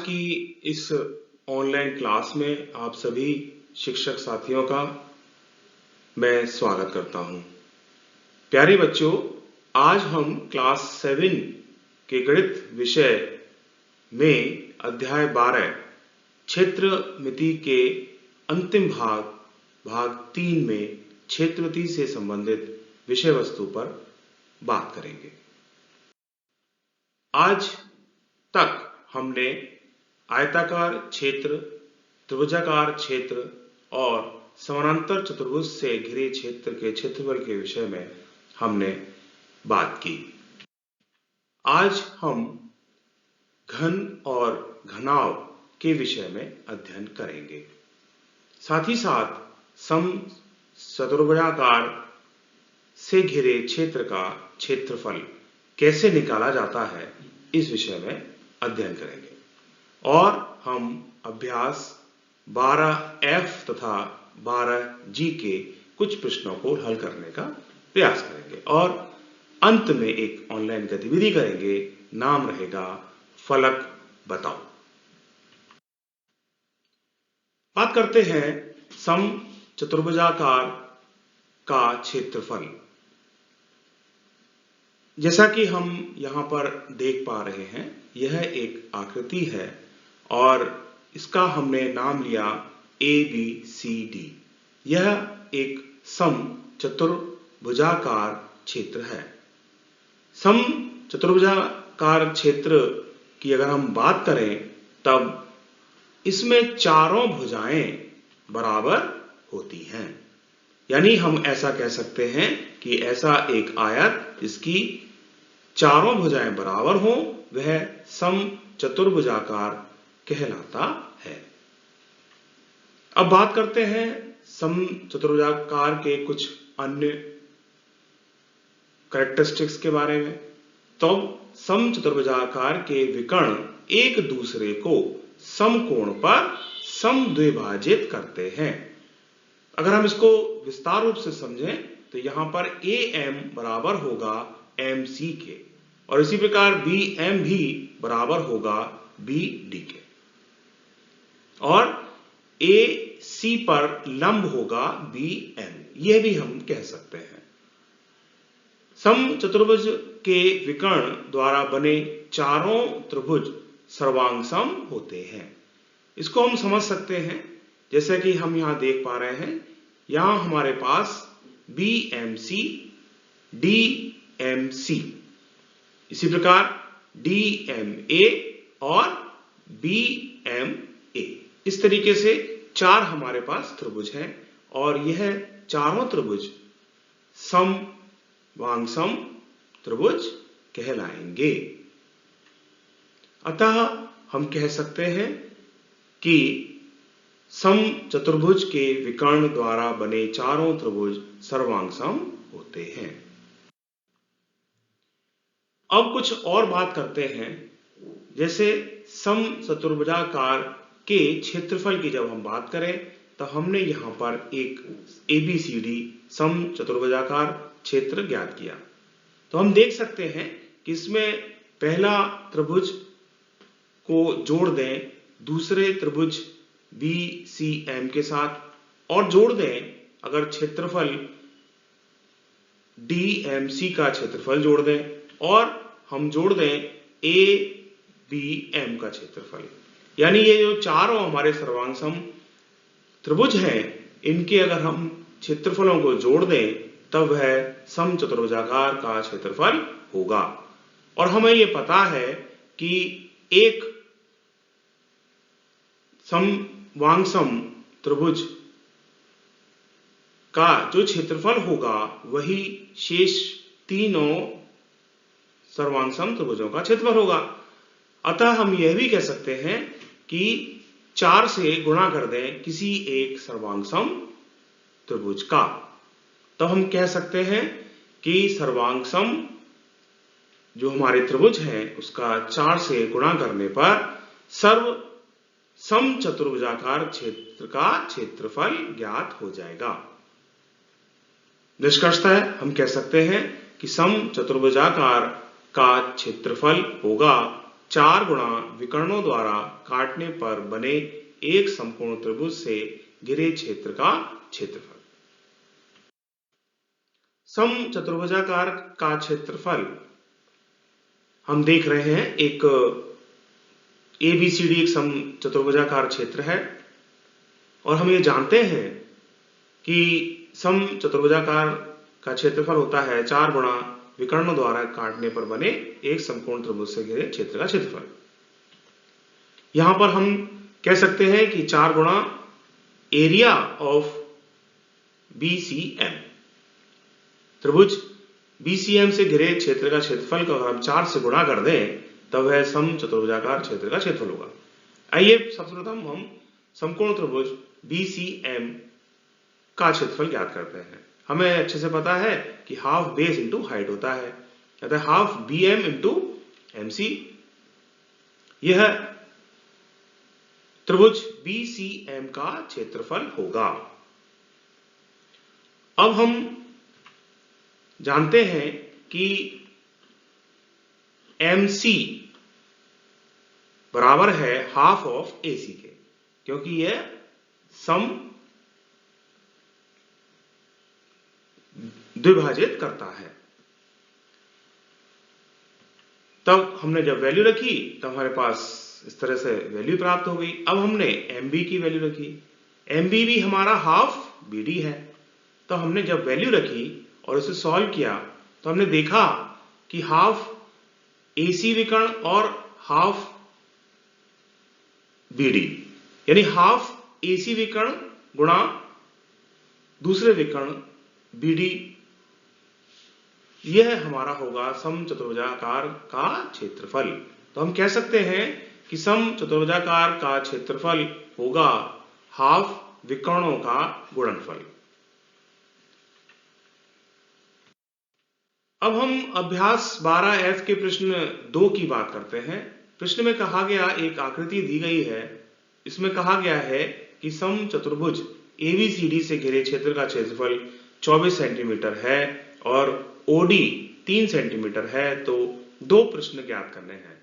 की इस online class में आप सभी शिक्षक साथियों का मैं स्वागत करता हूं। प्यारे बच्चों, आज हम क्लास 7 के गणित विषय में अध्याय 12 क्षेत्रमिति के अंतिम भाग 3 में क्षेत्रमिति से संबंधित विषय वस्तु पर बात करेंगे। आज तक हमने आयताकार क्षेत्र, त्रिभुजाकार क्षेत्र और समानांतर चतुर्भुज से घिरे क्षेत्र के क्षेत्रफल के विषय में हमने बात की। आज हम घन और घनाभ के विषय में अध्ययन करेंगे। साथ ही साथ समचतुर्भुजाकार से घिरे क्षेत्र का क्षेत्रफल कैसे निकाला जाता है, इस विषय में अध्ययन करेंगे। और हम अभ्यास 12F तथा 12G के कुछ प्रश्नों को हल करने का प्रयास करेंगे और अंत में एक ऑनलाइन गतिविधि करेंगे। नाम रहेगा फलक बताओ। बात करते हैं समचतुर्भुजाकार का क्षेत्रफल। जैसा कि हम यहां पर देख पा रहे हैं, यह एक आकृति है और इसका हमने नाम लिया ABCD। यह एक समचतुर्भुजाकार क्षेत्र है। समचतुर्भुजाकार क्षेत्र की अगर हम बात करें तब इसमें चारों भुजाएं बराबर होती हैं। यानी हम ऐसा कह सकते हैं कि ऐसा एक आयत जिसकी चारों भुजाएं बराबर हों, वह समचतुर्भुजाकार कहलाता है। अब बात करते हैं समचतुर्भुजाकार के कुछ अन्य कैरेक्टरिस्टिक्स के बारे में। तो समचतुर्भुजाकार के विकर्ण एक दूसरे को समकोण पर समद्विभाजित करते हैं। अगर हम इसको विस्तार रूप से समझें तो यहां पर AM बराबर होगा MC के और इसी प्रकार BM भी बराबर होगा BD के और AC पर लंब होगा BM। यह भी हम कह सकते हैं। समचतुर्भुज के विकर्ण द्वारा बने चारों त्रिभुज सर्वांगसम होते हैं। इसको हम समझ सकते हैं जैसे कि हम यहां देख पा रहे हैं। यहां हमारे पास BMC, DMC, इसी प्रकार DMA और BMA, इस तरीके से चार हमारे पास त्रिभुज हैं और यह चारों त्रिभुज समवांगसम त्रिभुज कहलाएंगे। अतः हम कह सकते हैं कि समचतुर्भुज के विकर्ण द्वारा बने चारों त्रिभुज सर्वांगसम होते हैं। अब कुछ और बात करते हैं। जैसे समचतुर्भुजाकार के क्षेत्रफल की जब हम बात करें तो हमने यहां पर एक ABCD समचतुर्भुजाकार क्षेत्र ज्ञात किया। तो हम देख सकते हैं कि इसमें पहला त्रिभुज को जोड़ दें दूसरे त्रिभुज BCM के साथ और जोड़ दें अगर क्षेत्रफल DMC का क्षेत्रफल जोड़ दें और हम जोड़ दें ABM का क्षेत्रफल। यानी ये जो चारों हमारे सर्वांगसम त्रिभुज हैं, इनके अगर हम क्षेत्रफलों को जोड़ दें तब वह समचतुर्भुजाकार का क्षेत्रफल होगा। और हमें ये पता है कि एक समवांगसम त्रिभुज का जो क्षेत्रफल होगा वही शेष तीनों सर्वांगसम त्रिभुजों का क्षेत्रफल होगा। अतः हम यह भी कह सकते हैं कि 4 से गुणा कर दें किसी एक सर्वांगसम त्रिभुज का, तो हम कह सकते हैं कि सर्वांगसम जो हमारे त्रिभुज हैं उसका 4 से गुणा करने पर समचतुर्भुजाकार क्षेत्र का क्षेत्रफल ज्ञात हो जाएगा। निष्कर्षतः हम कह सकते हैं कि समचतुर्भुजाकार का क्षेत्रफल होगा 4 गुणा विकर्णों द्वारा काटने पर बने एक समकोण त्रिभुज से घिरे क्षेत्र का क्षेत्रफल। समचतुर्भुजाकार का क्षेत्रफल हम देख रहे हैं, एक ABCD एक समचतुर्भुजाकार क्षेत्र है और हम ये जानते हैं कि समचतुर्भुजाकार का क्षेत्रफल होता है 4 गुणा विकर्णों द्वारा काटने पर बने एक समकोण त्रिभुज से घिरे क्षेत्र का क्षेत्रफल। यहां पर हम कह सकते हैं कि 4 गुणा एरिया ऑफ BCM, त्रिभुज BCM से घिरे क्षेत्र का क्षेत्रफल को अगर हम 4 से गुणा कर दें तब वह समचतुर्भुजाकार क्षेत्र का क्षेत्रफल होगा। आइए सबसे प्रथम हम समकोण त्रिभुज BCM का क्षेत्रफल ज्ञात करते हैं। हमें अच्छे से पता है कि हाफ बेस इंटू हाइट होता है, अतः हाफ BM इंटू MC। यह त्रिभुज BCM का क्षेत्रफल होगा। अब हम जानते हैं कि MC बराबर है हाफ ऑफ AC के, क्योंकि यह सम द्विभाजित करता है। तब हमने जब वैल्यू रखी तब हमारे पास इस तरह से वैल्यू प्राप्त हो गई। अब हमने MB की वैल्यू रखी, MB भी हमारा हाफ BD है। तो हमने जब वैल्यू रखी और उसे सॉल्व किया तो हमने देखा कि हाफ AC विकर्ण और हाफ BD यानी हाफ AC विकर्ण गुणा दूसरे विकर्ण BD, यह हमारा होगा समचतुर्भुजाकार का क्षेत्रफल। तो हम कह सकते हैं कि समचतुर्भुजाकार का क्षेत्रफल होगा हाफ विकर्णों का गुणनफल। अब हम अभ्यास 12F के प्रश्न 2 की बात करते हैं। प्रश्न में कहा गया, एक आकृति दी गई है, इसमें कहा गया है कि समचतुर्भुज ABCD से घिरे क्षेत्र का क्षेत्रफल 24 सेंटीमीटर है और OD 3 सेंटीमीटर है। तो 2 प्रश्न ज्ञात करने हैं।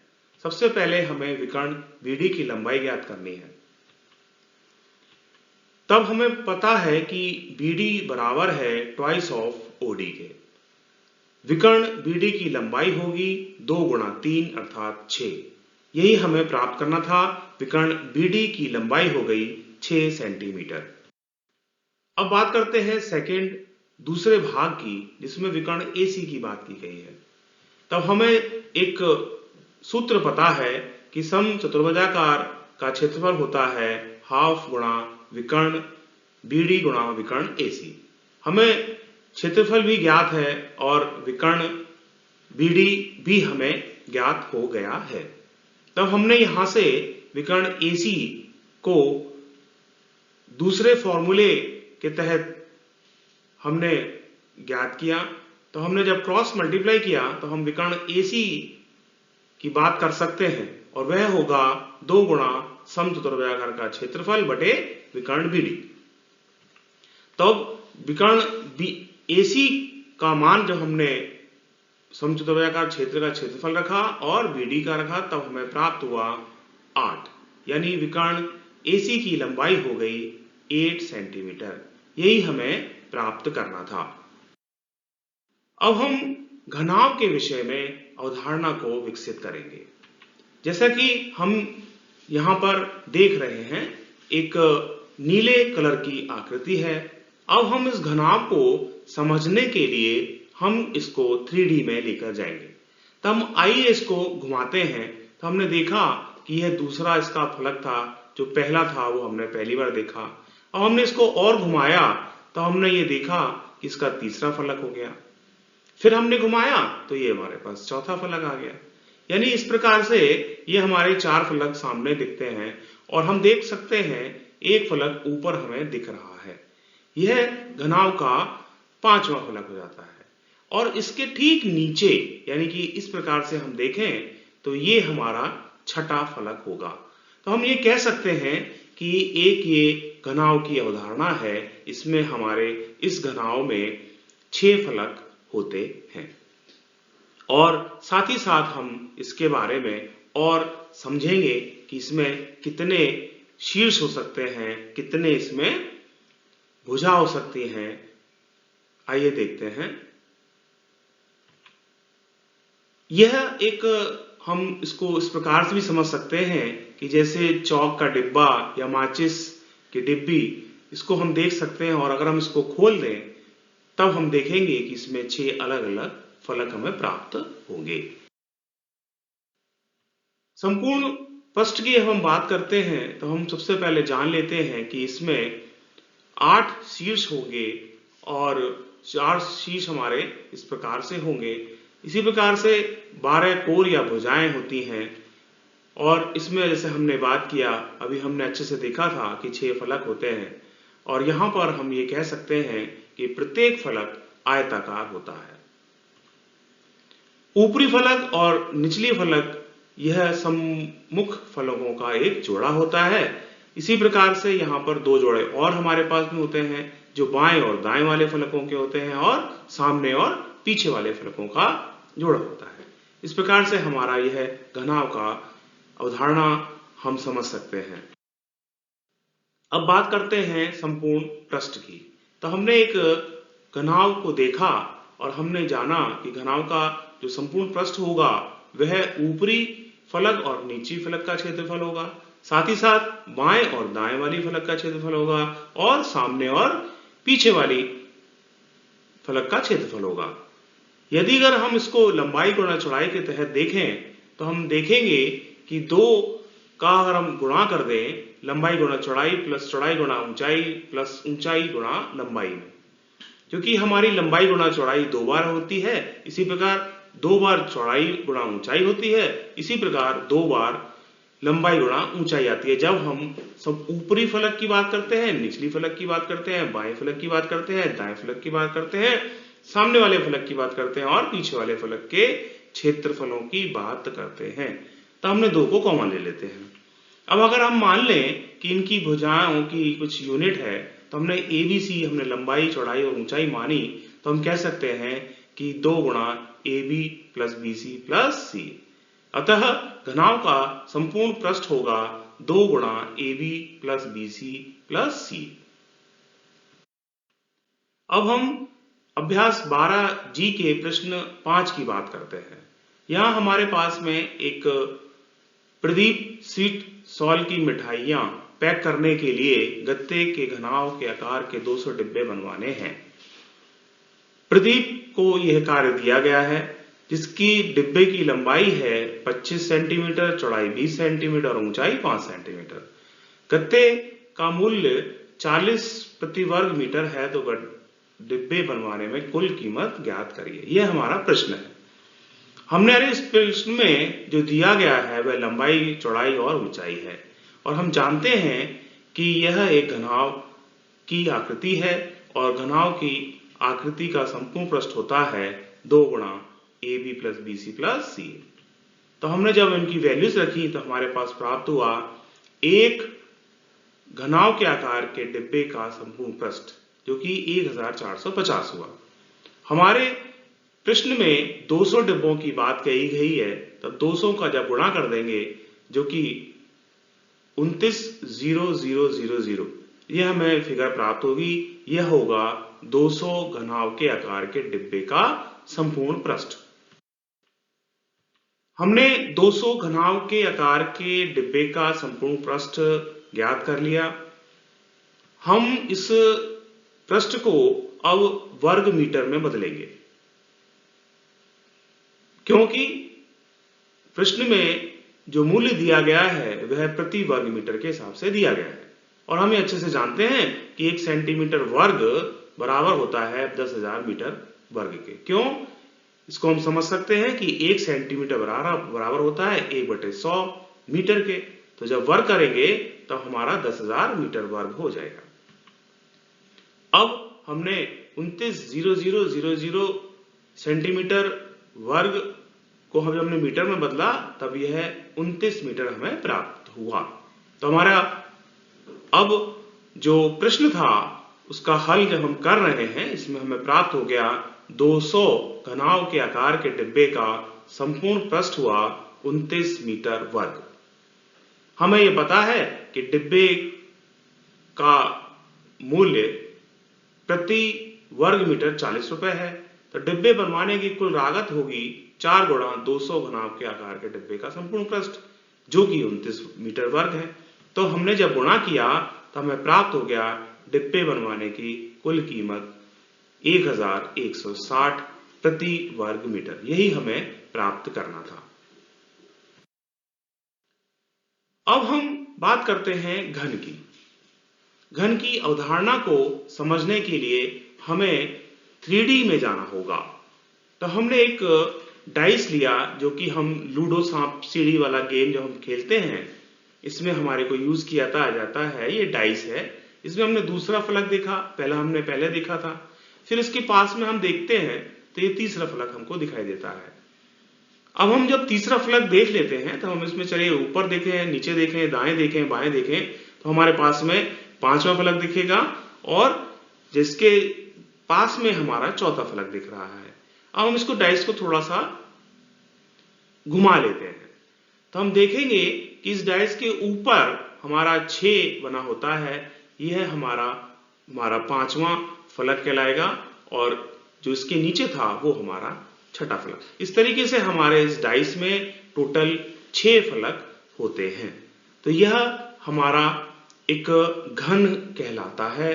सबसे पहले हमें विकर्ण BD की लंबाई ज्ञात करनी है। तब हमें पता है कि BD बराबर है ट्वाइस ऑफ OD के। विकर्ण BD की लंबाई होगी 2 गुणा 3 अर्थात 6। यही हमें प्राप्त करना था। विकर्ण BD की लंबाई हो गई 6 सेंटीमीटर। अब बात करते हैं सेकंड दूसरे भाग की, जिसमें विकर्ण AC की बात की गई है। तब हमें एक सूत्र पता है कि समचतुर्भुजाकार का क्षेत्रफल होता है हाफ गुणा विकर्ण BD गुणा विकर्ण AC। हमें क्षेत्रफल भी ज्ञात है और विकर्ण BD भी हमें ज्ञात हो गया है। तब हमने यहां से विकर्ण AC को दूसरे फॉर्मूले के तहत हमने ज्ञात किया। तो हमने जब क्रॉस मल्टीप्लाई किया तो हम विकर्ण AC की बात कर सकते हैं और वह होगा 2 गुणा समचतुर्भुजाकार का क्षेत्रफल बटे विकर्ण BD। तब विकर्ण AC का मान जब हमने समचतुर्भुजाकार क्षेत्र का क्षेत्रफल रखा और BD का रखा तब हमें प्राप्त हुआ 8, यानी विकर्ण AC की लंबाई हो गई 8 सेंटीमीटर। यही हमें प्राप्त करना था। अब हम घनाभ के विषय में अवधारणा को विकसित करेंगे। जैसा कि हम यहां पर देख रहे हैं, एक नीले कलर की आकृति है। अब हम इस घनाभ को समझने के लिए हम इसको 3D में लेकर जाएंगे। तो हम आइए इसको घुमाते हैं। तो हमने देखा कि यह दूसरा इसका फलक था, जो पहला था वो हमने पहली बार देखा। अब हमने इसको और घुमाया तो हमने ये देखा कि इसका तीसरा फलक हो गया। फिर हमने घुमाया तो ये हमारे पास चौथा फलक आ गया। यानी इस प्रकार से ये हमारे 4 फलक सामने दिखते हैं और हम देख सकते हैं एक फलक ऊपर हमें दिख रहा है। यह घनाभ का 5वां फलक हो जाता है और इसके ठीक नीचे, यानी कि इस प्रकार से हम देखें तो ये हमारा 6ठा फलक होगा। तो हम ये कह सकते हैं कि एक ये घनाभ की अवधारणा है। इसमें हमारे इस घनाभ में 6 फलक होते हैं और साथ ही साथ हम इसके बारे में और समझेंगे कि इसमें कितने शीर्ष हो सकते हैं, कितने इसमें भुजा हो सकती हैं। आइए देखते हैं। यह एक हम इसको इस प्रकार से भी समझ सकते हैं कि जैसे चौक का डिब्बा या माचिस की डिब्बी, इसको हम देख सकते हैं और अगर हम इसको खोल दें तब हम देखेंगे कि इसमें 6 अलग अलग फलक हमें प्राप्त होंगे। संपूर्ण पृष्ठ की हम बात करते हैं तो हम सबसे पहले जान लेते हैं कि इसमें 8 शीर्ष होंगे और 4 शीर्ष हमारे इस प्रकार से होंगे। इसी प्रकार से 12 कोर या भुजाएं होती हैं और इसमें जैसे हमने बात किया, अभी हमने अच्छे से देखा था कि 6 फलक होते हैं और यहां पर हम ये कह सकते हैं कि प्रत्येक फलक आयताकार होता है। ऊपरी फलक और निचली फलक यह सम्मुख फलकों का एक जोड़ा होता है। इसी प्रकार से यहाँ पर 2 जोड़े और हमारे पास में होते हैं जो बाएं और दाएं वाले फलकों के होते हैं और सामने और पीछे वाले फलकों का जोड़ा होता है। इस प्रकार से हमारा यह घनाव का अवधारणा हम समझ सकते हैं। अब बात करते हैं संपूर्ण पृष्ठ की। तो हमने एक घनाव को देखा और हमने जाना कि घनाव का जो संपूर्ण पृष्ठ होगा वह ऊपरी फलक और निचली फलक का क्षेत्रफल होगा, साथ ही साथ बाएं और दाएं वाली फलक का क्षेत्रफल होगा और सामने और पीछे वाली फलक का क्षेत्रफल होगा। यदि अगर हम इसको लंबाई गुणा चौड़ाई के तहत देखें तो हम देखेंगे कि 2 का अगर हम गुणा कर दें, लंबाई गुणा चौड़ाई प्लस चौड़ाई गुणा ऊंचाई प्लस ऊंचाई गुणा लंबाई में, क्योंकि हमारी लंबाई गुणा चौड़ाई 2 बार होती है, इसी प्रकार 2 बार चौड़ाई गुणा ऊंचाई होती है, इसी प्रकार 2 बार लंबाई गुणा ऊंचाई आती है। जब हम सब ऊपरी फलक की बात करते हैं, निचली फलक की बात करते हैं, बाएं फलक की बात करते हैं, दाएं फलक की बात करते हैं, सामने वाले फलक की बात करते हैं और पीछे वाले फलक के क्षेत्रफलों की बात करते हैं, तो हमने 2 को कॉमन ले लेते हैं। अब अगर हम मान लें कि इनकी भुजाओं की कुछ यूनिट है, तो हमने ABC हमने लंबाई चौड़ाई और ऊंचाई मानी, तो हम कह सकते हैं कि 2 गुणा AB plus BC plus C। अतः घनाव का संपूर्ण पृष्ठ होगा 2 गुणा AB plus BC plus C। अब हम अभ्यास 12G के प्रश्न 5 की बात करते हैं। यहां हमारे पास में एक प्रदीप स्वीट सॉल की मिठाइयां पैक करने के लिए गत्ते के घनाव के आकार के 200 डिब्बे बनवाने हैं। प्रदीप को यह कार्य दिया गया है, जिसकी डिब्बे की लंबाई है 25 सेंटीमीटर, चौड़ाई 20 सेंटीमीटर और ऊंचाई 5 सेंटीमीटर। गत्ते का मूल्य 40 प्रति वर्ग मीटर है, तो डिब्बे बनवाने में कुल कीमत ज्ञात करिए। यह हमारा प्रश्न है। हमने इस प्रश्न में जो दिया गया है वह लंबाई, चौड़ाई और ऊंचाई है और हम जानते हैं कि यह एक घनाव की आकृति है और घनाव की आकृति का संपूर्ण पृष्ठ होता है 2 गुणा AB plus BC plus C। तो हमने जब इनकी वैल्यूज रखी तो हमारे पास प्राप्त हुआ एक घनाव के आकार के डिब्बे का संपूर्ण पृष्ठ, जो कि 1450 हुआ। हमारे प्रश्न में 200 डिब्बों की बात कही गई है, तब 200 का जब गुणा कर देंगे जो कि 29,000 यह हमें फिगर प्राप्त होगी। यह होगा 200 घनाव के आकार के डिब्बे का संपूर्ण पृष्ठ। हमने 200 घनाव के आकार के डिब्बे का संपूर्ण पृष्ठ ज्ञात कर लिया। हम इस पृष्ठ को अब वर्ग मीटर में बदलेंगे, क्योंकि प्रश्न में जो मूल्य दिया गया है वह प्रति वर्ग मीटर के हिसाब से दिया गया है और हम अच्छे से जानते हैं कि 1 सेंटीमीटर वर्ग बराबर होता है 10,000 मीटर वर्ग के। क्यों? इसको हम समझ सकते हैं कि 1 सेंटीमीटर बराबर होता है 1/100 मीटर के। तो जब वर्ग करेंगे तो हमारा 10,000 मीटर वर्ग हो जाएगा। अब हमने 29,000 सेंटीमीटर वर्ग को हमने मीटर में बदला, तब यह 29 मीटर हमें प्राप्त हुआ। तो हमारा अब जो प्रश्न था उसका हल जब हम कर रहे हैं, इसमें हमें प्राप्त हो गया 200 घनाव के आकार के डिब्बे का संपूर्ण पृष्ठ हुआ 29 मीटर वर्ग। हमें यह पता है कि डिब्बे का मूल्य प्रति वर्ग मीटर 40 रुपए है, तो डिब्बे बनवाने की कुल लागत होगी 4 गुणा 200 घनाभ के आकार के डिब्बे का संपूर्ण पृष्ठ, जो कि 29 मीटर वर्ग है। तो हमने जब गुणा किया तो हमें प्राप्त हो गया डिब्बे बनवाने की कुल कीमत 1160 प्रति वर्ग मीटर। यही हमें प्राप्त करना था। अब हम बात करते हैं घन की। घन की अवधारणा को समझने के लिए हमें 3D में जाना होगा। तो हमने एक डाइस लिया, जो कि हम लूडो सांप सीढ़ी वाला गेम जो हम खेलते हैं, इसमें हमारे को यूज किया जाता है। ये डाइस है। इसमें हमने दूसरा फलक देखा, हमने पहले देखा था। फिर इसके पास में हम देखते हैं तो ये तीसरा फलक हमको दिखाई देता है। अब हम जब तीसरा फलक देख लेते हैं तो हम इसमें चलिए ऊपर देखें, नीचे देखें, दाएं देखें, बाएं देखें, तो हमारे पास में पांचवा फलक दिखेगा और जिसके पास में हमारा चौथा फलक दिख रहा है। अब हम इसको डाइस को थोड़ा सा घुमा लेते हैं तो हम देखेंगे कि इस डाइस के ऊपर हमारा 6 बना होता है। यह हमारा पांचवा फलक कहलाएगा और जो इसके नीचे था वो हमारा छठा फलक। इस तरीके से हमारे इस डाइस में टोटल 6 फलक होते हैं। तो यह हमारा एक घन कहलाता है।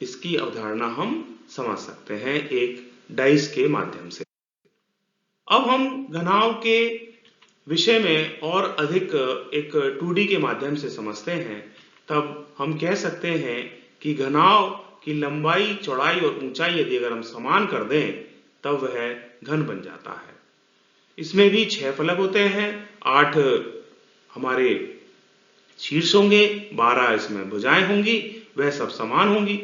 इसकी अवधारणा हम समझ सकते हैं एक डाइस के माध्यम से। अब हम घनाभ के विषय में और अधिक एक 2D के माध्यम से समझते हैं। तब हम कह सकते हैं कि घनाभ की लंबाई, चौड़ाई और ऊंचाई यदि अगर हम समान कर दें तब वह घन बन जाता है। इसमें भी 6 फलक होते हैं, 8 हमारे शीर्ष होंगे, 12 इसमें भुजाएं होंगी, वह सब समान होंगी।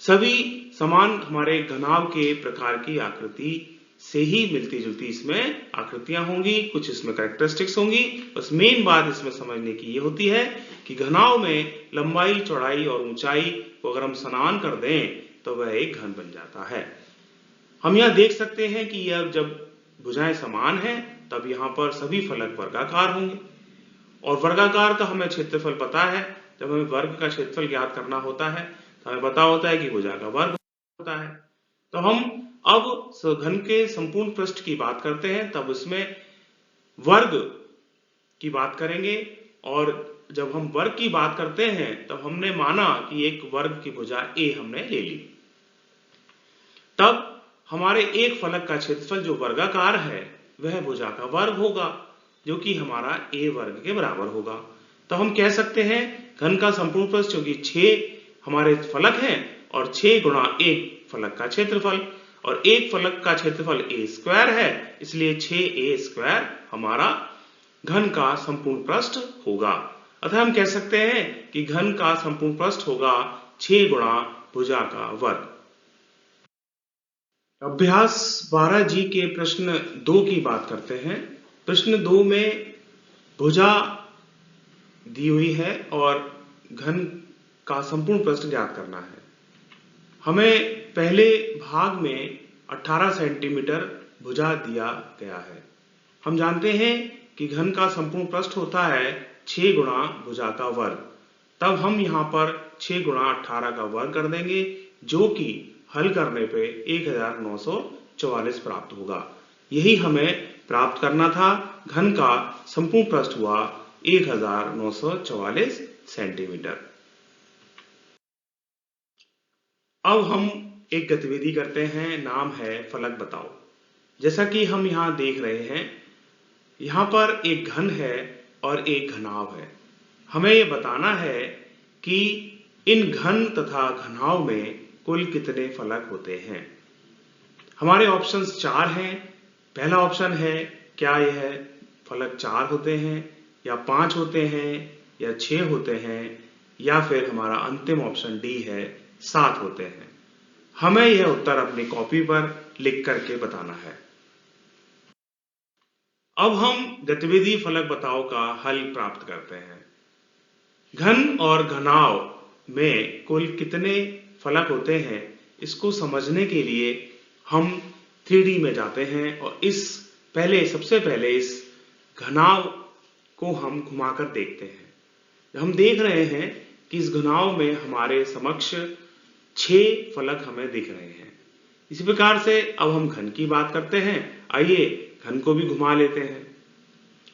सभी समान हमारे घनाभ के प्रकार की आकृति से ही मिलती जुलती इसमें आकृतियां होंगी, कुछ इसमें कैरेक्टरिस्टिक्स होंगी। बस मेन बात इसमें समझने की ये होती है कि घनाभ में लंबाई, चौड़ाई और ऊंचाई को अगर हम समान कर दें तो वह एक घन बन जाता है। हम यह देख सकते हैं कि यह जब भुजाएं समान हैं तब यहां पर सभी फलक वर्गाकार होंगे और वर्गाकार का हमें क्षेत्रफल पता है। जब हमें वर्ग का क्षेत्रफल ज्ञात करना होता है तो हमें पता होता है कि भुजा का वर्ग होता है। तो हम अब घन के संपूर्ण पृष्ठ की बात करते हैं, तब उसमें वर्ग की बात करेंगे। और जब हम वर्ग की बात करते हैं तब हमने माना कि एक वर्ग की भुजा A हमने ले ली, तब हमारे एक फलक का क्षेत्रफल जो वर्गाकार है वह भुजा का वर्ग होगा, जो कि हमारा A वर्ग के बराबर होगा। तो हम कह सकते हैं घन का संपूर्ण पृष्ठ, क्योंकि 6 हमारे फलक हैं और 6 गुणा 1 फलक का क्षेत्रफल, और एक फलक का क्षेत्रफल A² है, इसलिए 6A² हमारा घन का संपूर्ण पृष्ठ होगा। अतः हम कह सकते हैं कि घन का संपूर्ण पृष्ठ होगा 6 गुणा भुजा का वर्ग। अभ्यास 12G के प्रश्न 2 की बात करते हैं। प्रश्न 2 में भुजा दी हुई है और घन का संपूर्ण पृष्ठ ज्ञात करना है। हमें पहले भाग में 18 सेंटीमीटर भुजा दिया गया है। हम जानते हैं कि घन का संपूर्ण पृष्ठ होता है 6 गुणा भुजा का वर्ग। तब हम यहां पर 6 गुणा 18 का वर्ग कर देंगे, जो कि हल करने पे 1944 प्राप्त होगा। यही हमें प्राप्त करना था। घन का संपूर्ण पृष्ठ हुआ 1944 सेंटीमीटर। अब हम एक गतिविधि करते हैं, नाम है फलक बताओ। जैसा कि हम यहां देख रहे हैं, यहां पर एक घन है और एक घनाभ है। हमें यह बताना है कि इन घन तथा घनाभ में कुल कितने फलक होते हैं। हमारे ऑप्शंस 4 हैं। पहला ऑप्शन है क्या यह फलक 4 होते हैं या 5 होते हैं या 6 होते हैं, या फिर हमारा अंतिम ऑप्शन डी है 7 होते हैं। हमें यह उत्तर अपनी कॉपी पर लिख करके बताना है। अब हम गतिविधि फलक बताओ का हल प्राप्त करते हैं। घन और घनाभ में कुल कितने फलक होते हैं, इसको समझने के लिए हम 3D में जाते हैं और सबसे पहले इस घनाव को हम घुमाकर देखते हैं। हम देख रहे हैं कि इस घनाव में हमारे समक्ष 6 फलक हमें दिख रहे हैं। इसी प्रकार से अब हम घन की बात करते हैं। आइए घन को भी घुमा लेते हैं।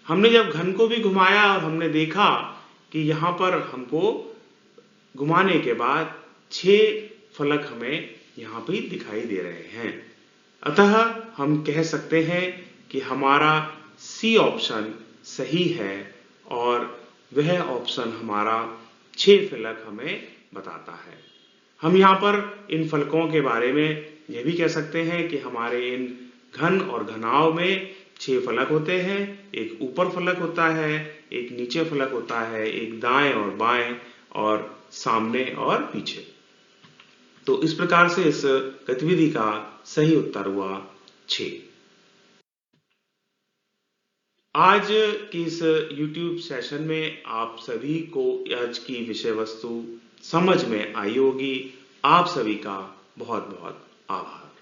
हमने जब घन को भी घुमाया और हमने देखा कि यहां पर हमको घुमाने के बाद 6 फलक हमें यहां पे दिखाई दे रहे हैं। अतः हम कह सकते हैं कि हमारा सी ऑप्शन सही है और वह ऑप्शन हमारा 6 फलक हमें बताता है। हम यहाँ पर इन फलकों के बारे में यह भी कह सकते हैं कि हमारे इन घन और घनाव में 6 फलक होते हैं। एक ऊपर फलक होता है, एक नीचे फलक होता है, एक दाएं और बाएं और सामने और पीछे। तो इस प्रकार से इस गतिविधि का सही उत्तर हुआ 6। आज की इस YouTube सेशन में आप सभी को आज की विषय वस्तु समझ में आई होगी। आप सभी का बहुत बहुत आभार।